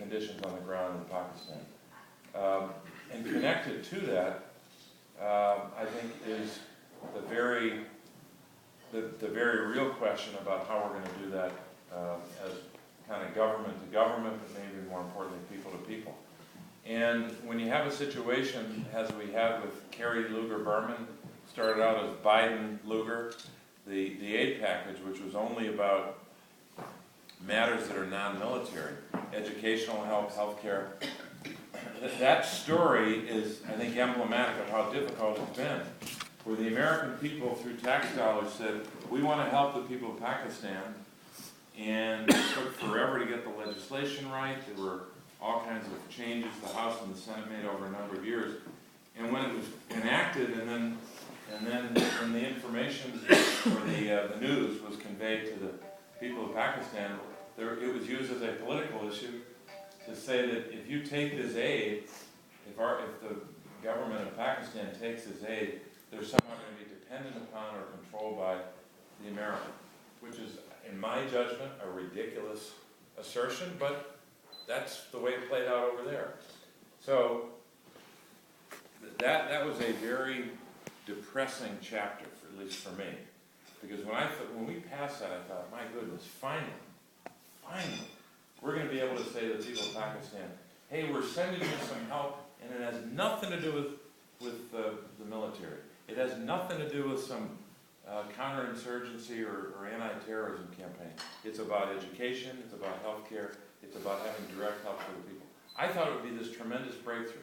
conditions on the ground in Pakistan. And connected to that, I think, is the very real question about how we're going to do that as kind of government to government, but maybe more importantly, people to people. And when you have a situation, as we had with Kerry Lugar Berman, started out as Biden Lugar, the aid package, which was only about matters that are non-military, educational help, healthcare. That story is, I think, emblematic of how difficult it's been, where the American people, through tax dollars, said, we want to help the people of Pakistan, and it took forever to get the legislation right. There were all kinds of changes the House and the Senate made over a number of years. And when it was enacted, and then when the information or the news was conveyed to the people of Pakistan, it was used as a political issue to say that if you take this aid, if the government of Pakistan takes this aid, they're somehow going to be dependent upon or controlled by the American, which is, in my judgment, a ridiculous assertion, but that's the way it played out over there. So that was a very depressing chapter, at least for me, because when we passed that, I thought, my goodness, finally, we're going to be able to say to the people of Pakistan, hey, we're sending you some help, and it has nothing to do with the military. It has nothing to do with some counterinsurgency or anti-terrorism campaign. It's about education, it's about healthcare, it's about having direct help for the people. I thought it would be this tremendous breakthrough.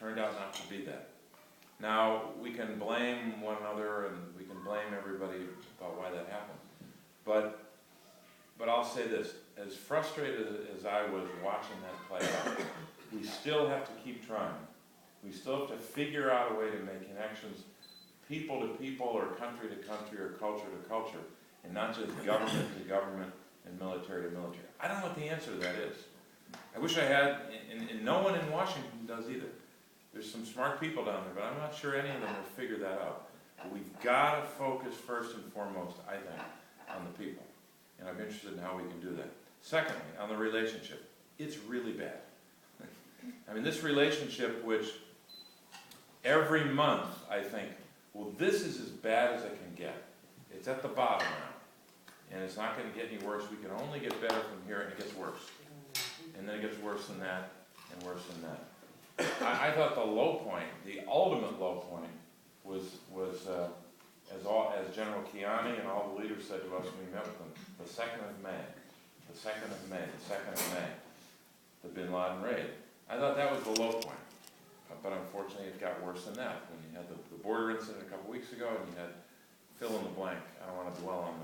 Turned out not to be that. Now, we can blame one another and we can blame everybody about why that happened. But I'll say this, as frustrated as I was watching that play out, we still have to keep trying. We still have to figure out a way to make connections people to people or country to country or culture to culture, and not just government to government and military to military. I don't know what the answer to that is. I wish I had, and no one in Washington does either. There's some smart people down there, but I'm not sure any of them will figure that out. But we've got to focus first and foremost, I think, on the people. And I'm interested in how we can do that. Secondly, on the relationship, it's really bad. I mean, this relationship, which every month I think, well, this is as bad as it can get. It's at the bottom now. And it's not going to get any worse. We can only get better from here, and it gets worse. And then it gets worse than that, and worse than that. I thought the low point, the ultimate low point, was as General Kiani and all the leaders said to us when we met with them, the 2nd of May, the 2nd of May, the 2nd of May, the bin Laden raid. I thought that was the low point. But unfortunately, it got worse than that. When you had the border incident a couple weeks ago, and you had fill in the blank. I don't want to dwell on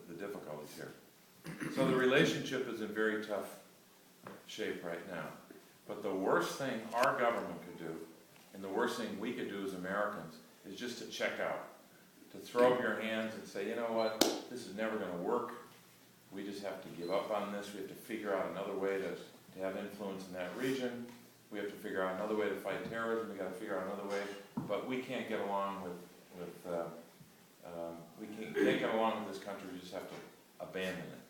the difficulties here. So the relationship is in very tough shape right now. But the worst thing our government could do, and the worst thing we could do as Americans, is just to check out. To throw up your hands and say, you know what, this is never going to work. We just have to give up on this. We have to figure out another way to have influence in that region. We have to figure out another way to fight terrorism. We've got to figure out another way. But we can't get along with this country. We just have to abandon it.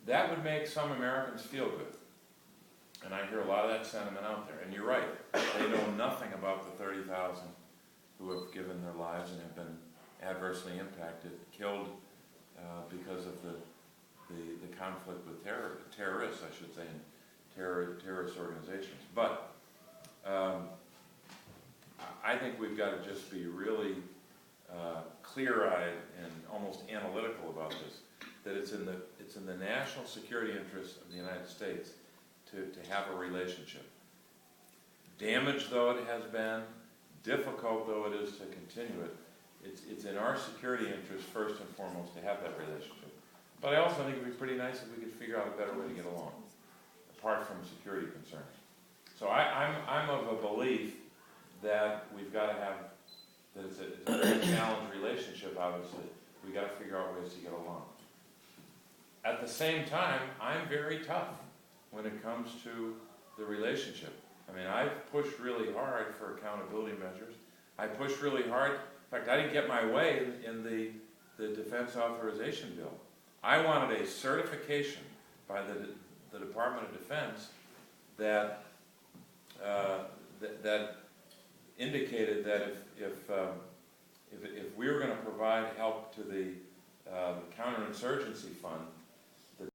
That would make some Americans feel good. And I hear a lot of that sentiment out there. And you're right. They know nothing about the 30,000 who have given their lives and have been adversely impacted, killed because of the conflict with terrorists, I should say, and terrorist organizations. But I think we've got to just be really clear-eyed and almost analytical about this. That it's in the national security interests of the United States to have a relationship. Damaged though it has been, difficult though it is to continue it, it's in our security interest first and foremost to have that relationship. But I also think it would be pretty nice if we could figure out a better way to get along, apart from security concerns. So I'm of a belief that we've got to have, that it's a very challenged relationship, obviously. We've got to figure out ways to get along. At the same time, I'm very tough when it comes to the relationship. I mean, I've pushed really hard for accountability measures. I pushed really hard. In fact, I didn't get my way in the Defense Authorization Bill. I wanted a certification by the Department of Defense that that indicated that if we were going to provide help to the counterinsurgency fund,